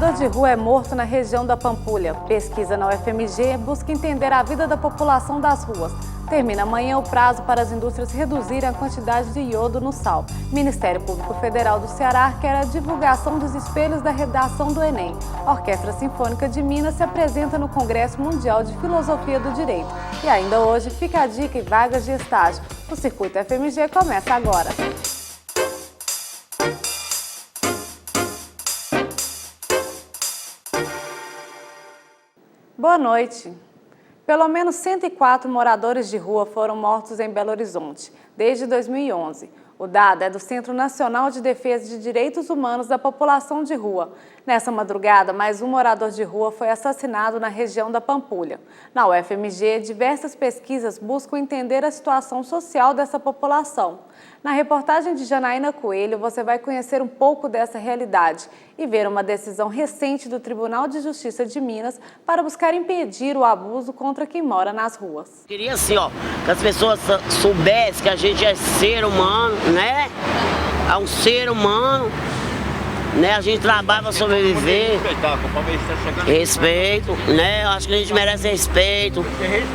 morador de rua é morto na região da Pampulha. Pesquisa na UFMG busca entender a vida da população das ruas. Termina amanhã o prazo para as indústrias reduzirem a quantidade de iodo no sal. Ministério Público Federal do Ceará quer a divulgação dos espelhos da redação do Enem. A Orquestra Sinfônica de Minas se apresenta no Congresso Mundial de Filosofia do Direito. E ainda hoje fica a dica em vagas de estágio. O Circuito FMG começa agora. Boa noite. Pelo menos 104 moradores de rua foram mortos em Belo Horizonte desde 2011. O dado é do Centro Nacional de Defesa de Direitos Humanos da População de Rua. Nessa madrugada, mais um morador de rua foi assassinado na região da Pampulha. Na UFMG, diversas pesquisas buscam entender a situação social dessa população. Na reportagem de Janaína Coelho, você vai conhecer um pouco dessa realidade e ver uma decisão recente do Tribunal de Justiça de Minas para buscar impedir o abuso contra quem mora nas ruas. Queria assim, que as pessoas soubessem que a gente é ser humano, né? É um ser humano, né? A gente trabalha para sobreviver. Respeito, né? Eu acho que a gente merece respeito,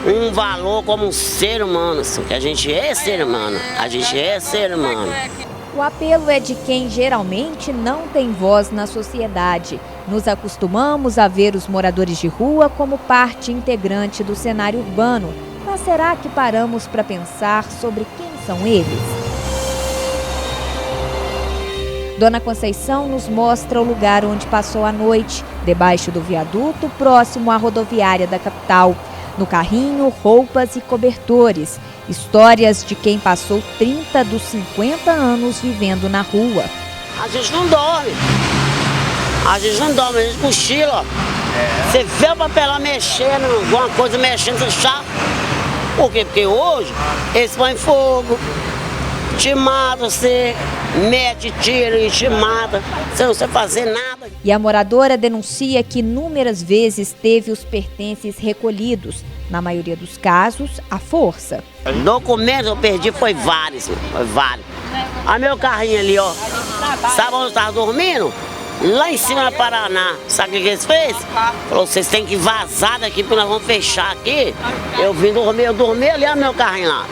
um valor como um ser humano, assim, que a gente é ser humano, a gente é ser humano. O apelo é de quem geralmente não tem voz na sociedade. Nos acostumamos a ver os moradores de rua como parte integrante do cenário urbano. Mas será que paramos para pensar sobre quem são eles? Dona Conceição nos mostra o lugar onde passou a noite, debaixo do viaduto, próximo à rodoviária da capital. No carrinho, roupas e cobertores. Histórias de quem passou 30 dos 50 anos vivendo na rua. A gente não dorme. A gente cochila. Você vê o papelão mexendo, alguma coisa mexendo, você chá. Por quê? Porque hoje eles põem fogo, te mata, você mete tiro e te mata, sem você fazer nada. E a moradora denuncia que inúmeras vezes teve os pertences recolhidos, na maioria dos casos, à força. Documentos eu perdi, foi vários. Olha meu carrinho ali, Sabe onde eu estava dormindo? Lá em cima do Paraná. Sabe o que eles fez? Falou, vocês têm que vazar daqui, porque nós vamos fechar aqui. Eu dormi ali, olha meu carrinho lá.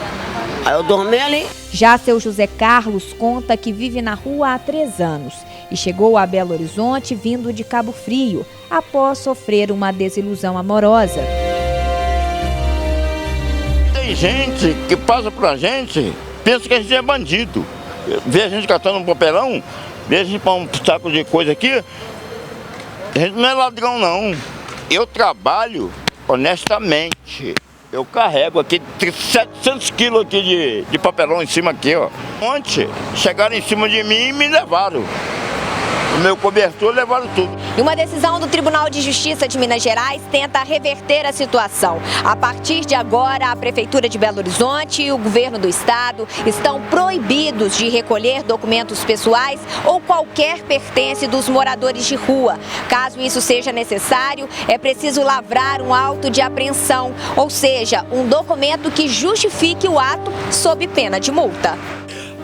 Aí eu dormi ali. Já seu José Carlos conta que vive na rua há 3 anos e chegou a Belo Horizonte vindo de Cabo Frio, após sofrer uma desilusão amorosa. Tem gente que passa por a gente, pensa que a gente é bandido. Vê a gente catando um papelão, vê a gente pôr um saco de coisa aqui, a gente não é ladrão não. Eu trabalho honestamente. Eu carrego aqui 700 quilos aqui de papelão em cima aqui, Ontem chegaram em cima de mim e me levaram. O meu cobertor levaram tudo. E uma decisão do Tribunal de Justiça de Minas Gerais tenta reverter a situação. A partir de agora, a Prefeitura de Belo Horizonte e o Governo do Estado estão proibidos de recolher documentos pessoais ou qualquer pertence dos moradores de rua. Caso isso seja necessário, é preciso lavrar um auto de apreensão, ou seja, um documento que justifique o ato sob pena de multa.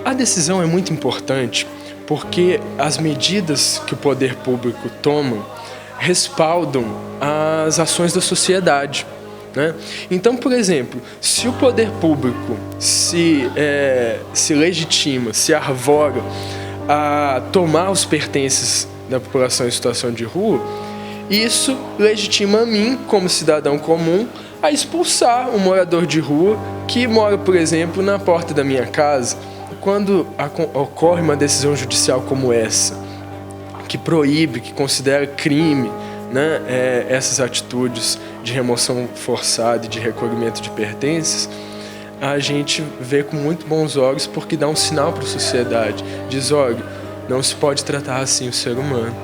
A decisão é muito importante porque as medidas que o poder público toma respaldam as ações da sociedade, né? Então, por exemplo, se o poder público se legitima, se arvora a tomar os pertences da população em situação de rua, isso legitima a mim, como cidadão comum, a expulsar um morador de rua que mora, por exemplo, na porta da minha casa. Quando ocorre uma decisão judicial como essa, que proíbe, que considera crime, né, essas atitudes de remoção forçada e de recolhimento de pertences, a gente vê com muito bons olhos porque dá um sinal para a sociedade. Diz, olha, não se pode tratar assim o ser humano.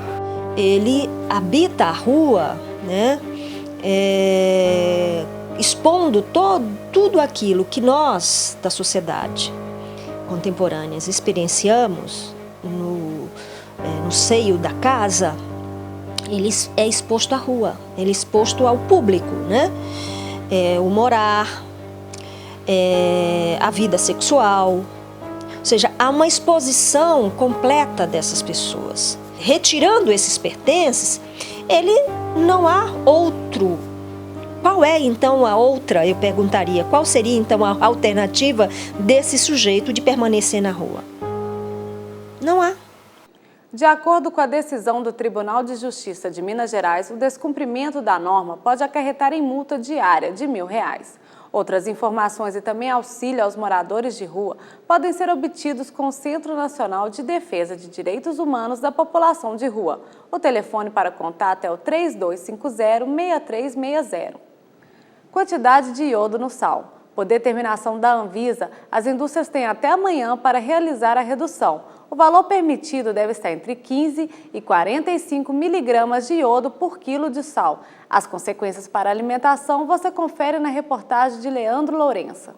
Ele habita a rua, né, expondo tudo aquilo que nós, da sociedade contemporâneas, experienciamos no seio da casa. Ele é exposto à rua, ele é exposto ao público, né? O morar, a vida sexual, ou seja, há uma exposição completa dessas pessoas. retirando esses pertences, ele não há outro. Qual é então a outra, eu perguntaria, qual seria então a alternativa desse sujeito de permanecer na rua? Não há. De acordo com a decisão do Tribunal de Justiça de Minas Gerais, o descumprimento da norma pode acarretar em multa diária de R$1.000. Outras informações e também auxílio aos moradores de rua podem ser obtidos com o Centro Nacional de Defesa de Direitos Humanos da População de Rua. O telefone para contato é o 3250-6360. Quantidade de iodo no sal. Por determinação da Anvisa, as indústrias têm até amanhã para realizar a redução. O valor permitido deve estar entre 15 e 45 miligramas de iodo por quilo de sal. As consequências para a alimentação você confere na reportagem de Leandro Lourença.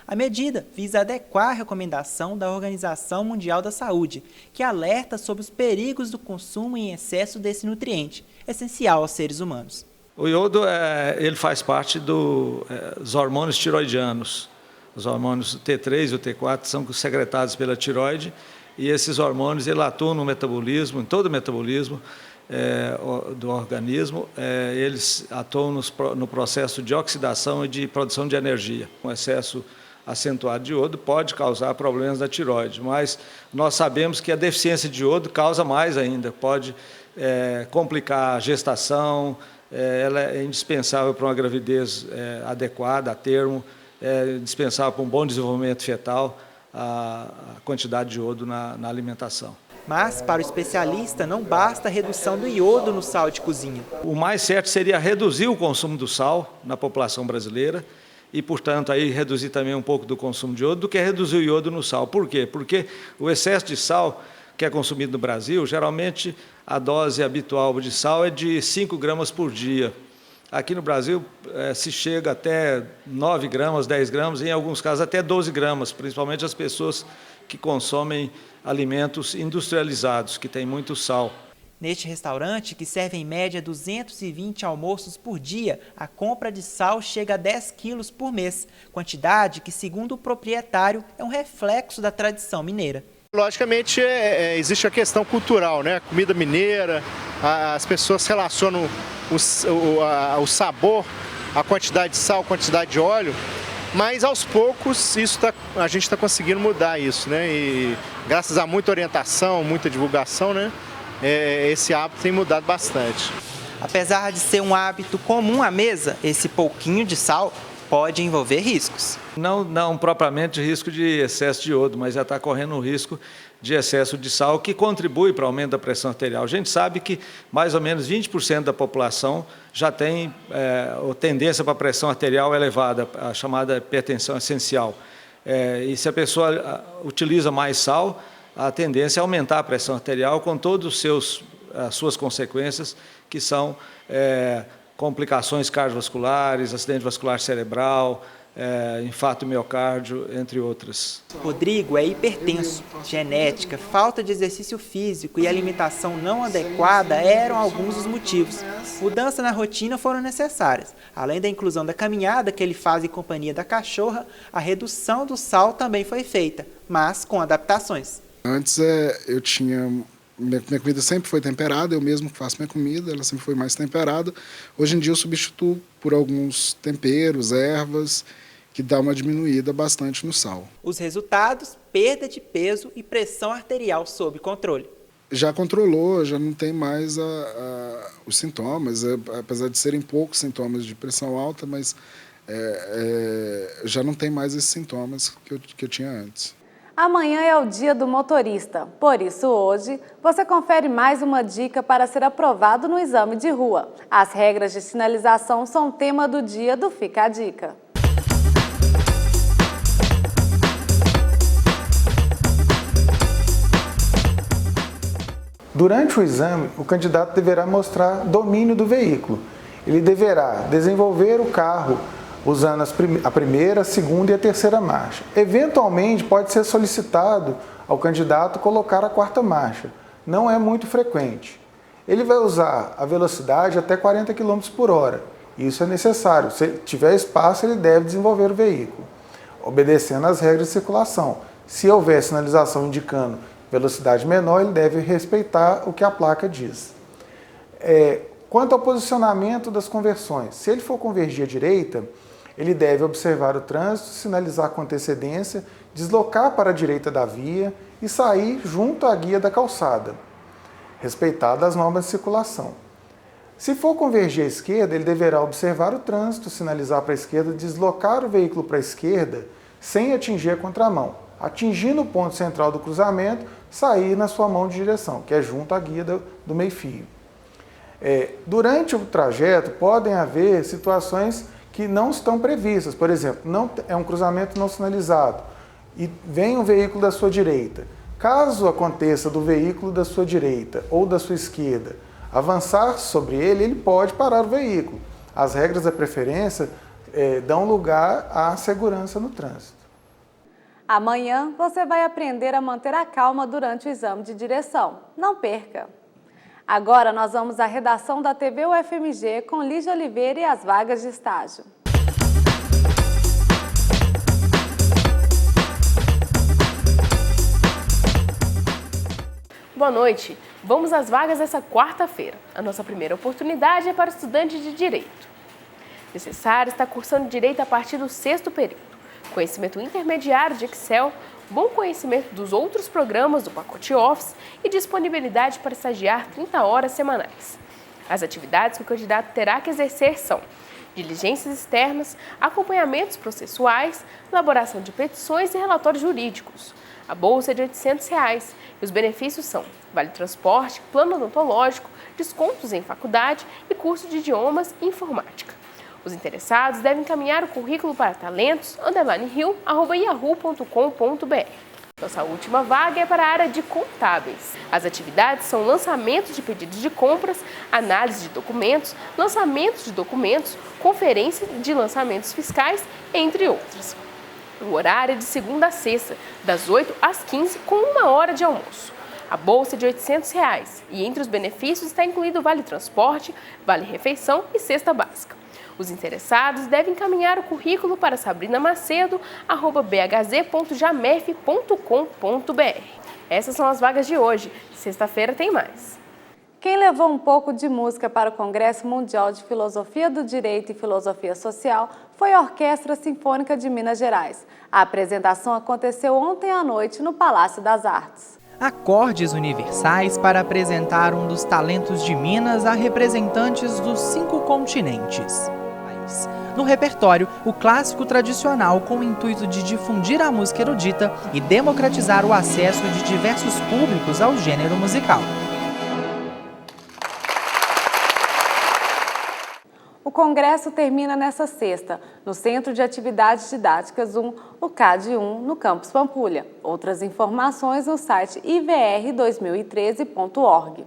A medida visa adequar a recomendação da Organização Mundial da Saúde, que alerta sobre os perigos do consumo em excesso desse nutriente, essencial aos seres humanos. O iodo ele faz parte dos hormônios tiroidianos. Os hormônios T3 e o T4 são secretados pela tiroide e esses hormônios eles atuam no metabolismo, em todo o metabolismo do organismo. Eles atuam no processo de oxidação e de produção de energia. Um excesso acentuado de iodo pode causar problemas na tiroide, mas nós sabemos que a deficiência de iodo causa mais ainda, pode complicar a gestação. Ela é indispensável para uma gravidez adequada, a termo, é indispensável para um bom desenvolvimento fetal, a quantidade de iodo na alimentação. Mas, para o especialista, não basta a redução do iodo no sal de cozinha. O mais certo seria reduzir o consumo do sal na população brasileira e, portanto, aí reduzir também um pouco do consumo de iodo, do que reduzir o iodo no sal. Por quê? Porque o excesso de sal que é consumido no Brasil, geralmente a dose habitual de sal é de 5 gramas por dia. Aqui no Brasil se chega até 9 gramas, 10 gramas, e em alguns casos até 12 gramas, principalmente as pessoas que consomem alimentos industrializados, que têm muito sal. Neste restaurante, que serve em média 220 almoços por dia, a compra de sal chega a 10 quilos por mês, quantidade que, segundo o proprietário, é um reflexo da tradição mineira. Logicamente, existe a questão cultural, né? Comida mineira, as pessoas relacionam o sabor, a quantidade de sal, a quantidade de óleo, mas aos poucos a gente está conseguindo mudar isso, né? E graças a muita orientação, muita divulgação, né? Esse hábito tem mudado bastante. Apesar de ser um hábito comum à mesa, esse pouquinho de sal pode envolver riscos. Não propriamente risco de excesso de iodo, mas já está correndo o risco de excesso de sal, que contribui para o aumento da pressão arterial. A gente sabe que mais ou menos 20% da população já tem tendência para a pressão arterial elevada, a chamada hipertensão essencial. E se a pessoa utiliza mais sal, a tendência é aumentar a pressão arterial com todas as suas consequências, que são complicações cardiovasculares, acidente vascular cerebral, infarto miocárdio, entre outras. Rodrigo é hipertenso. Genética, falta de exercício físico e alimentação não adequada eram alguns dos motivos. Mudanças na rotina foram necessárias. Além da inclusão da caminhada que ele faz em companhia da cachorra, a redução do sal também foi feita, mas com adaptações. Antes eu tinha... Minha comida sempre foi temperada, eu mesmo faço minha comida, ela sempre foi mais temperada. Hoje em dia eu substituo por alguns temperos, ervas, que dá uma diminuída bastante no sal. Os resultados, perda de peso e pressão arterial sob controle. Já controlou, já não tem mais os sintomas, apesar de serem poucos sintomas de pressão alta, mas já não tem mais esses sintomas que eu tinha antes. Amanhã é o dia do motorista, por isso hoje você confere mais uma dica para ser aprovado no exame de rua. As regras de sinalização são tema do dia do Fica a Dica. Durante o exame, o candidato deverá mostrar domínio do veículo. Ele deverá desenvolver o carro usando a primeira, a segunda e a terceira marcha. Eventualmente, pode ser solicitado ao candidato colocar a quarta marcha. Não é muito frequente. Ele vai usar a velocidade até 40 km por hora. Isso é necessário. Se tiver espaço, ele deve desenvolver o veículo, obedecendo às regras de circulação. Se houver sinalização indicando velocidade menor, ele deve respeitar o que a placa diz. Quanto ao posicionamento das conversões, se ele for convergir à direita, ele deve observar o trânsito, sinalizar com antecedência, deslocar para a direita da via e sair junto à guia da calçada, respeitadas as normas de circulação. Se for convergir à esquerda, ele deverá observar o trânsito, sinalizar para a esquerda, deslocar o veículo para a esquerda sem atingir a contramão. Atingindo o ponto central do cruzamento, sair na sua mão de direção, que é junto à guia do meio-fio. Durante o trajeto, podem haver situações que não estão previstas. Por exemplo, é um cruzamento não sinalizado e vem um veículo da sua direita. Caso aconteça do veículo da sua direita ou da sua esquerda avançar sobre ele, ele pode parar o veículo. As regras da preferência dão lugar à segurança no trânsito. Amanhã você vai aprender a manter a calma durante o exame de direção. Não perca! Agora nós vamos à redação da TV UFMG com Lígia Oliveira e as vagas de estágio. Boa noite. Vamos às vagas dessa quarta-feira. A nossa primeira oportunidade é para o estudante de Direito. Necessário estar cursando Direito a partir do 6º período. Conhecimento intermediário de Excel, bom conhecimento dos outros programas do pacote Office e disponibilidade para estagiar 30 horas semanais. As atividades que o candidato terá que exercer são diligências externas, acompanhamentos processuais, elaboração de petições e relatórios jurídicos. A bolsa é de R$ 800 e os benefícios são vale transporte, plano odontológico, descontos em faculdade e curso de idiomas e informática. Os interessados devem encaminhar o currículo para talentos_rio@yahoo.com.br. Nossa última vaga é para a área de contábeis. As atividades são lançamento de pedidos de compras, análise de documentos, lançamentos de documentos, conferência de lançamentos fiscais, entre outras. O horário é de segunda a sexta, das 8 às 15, com 1 hora de almoço. A bolsa é de R$ 800 e entre os benefícios está incluído vale transporte, vale refeição e cesta básica. Os interessados devem encaminhar o currículo para sabrinamacedo@bhz.jamef.com.br. Essas são as vagas de hoje. Sexta-feira tem mais. Quem levou um pouco de música para o Congresso Mundial de Filosofia do Direito e Filosofia Social foi a Orquestra Sinfônica de Minas Gerais. A apresentação aconteceu ontem à noite no Palácio das Artes. Acordes universais para apresentar um dos talentos de Minas a representantes dos 5 continentes. No repertório, o clássico tradicional com o intuito de difundir a música erudita e democratizar o acesso de diversos públicos ao gênero musical. O congresso termina nesta sexta, no Centro de Atividades Didáticas 1, o CAD 1, no Campus Pampulha. Outras informações no site ivr2013.org.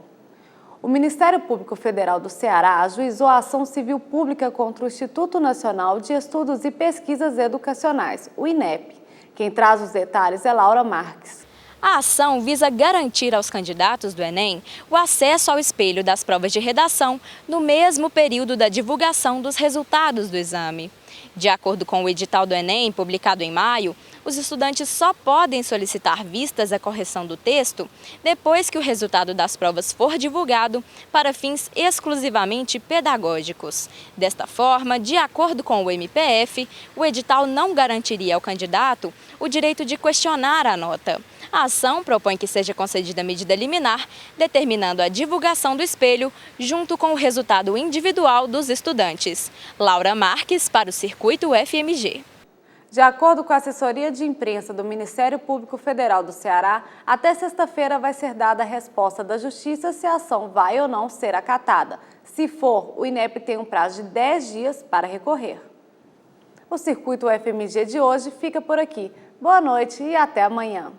O Ministério Público Federal do Ceará ajuizou a ação civil pública contra o Instituto Nacional de Estudos e Pesquisas Educacionais, o INEP. Quem traz os detalhes é Laura Marques. A ação visa garantir aos candidatos do Enem o acesso ao espelho das provas de redação no mesmo período da divulgação dos resultados do exame. De acordo com o edital do Enem, publicado em maio, os estudantes só podem solicitar vistas à correção do texto depois que o resultado das provas for divulgado para fins exclusivamente pedagógicos. Desta forma, de acordo com o MPF, o edital não garantiria ao candidato o direito de questionar a nota. A ação propõe que seja concedida medida liminar, determinando a divulgação do espelho junto com o resultado individual dos estudantes. Laura Marques, para o Circuito UFMG. De acordo com a assessoria de imprensa do Ministério Público Federal do Ceará, até sexta-feira vai ser dada a resposta da Justiça se a ação vai ou não ser acatada. Se for, o INEP tem um prazo de 10 dias para recorrer. O Circuito UFMG de hoje fica por aqui. Boa noite e até amanhã.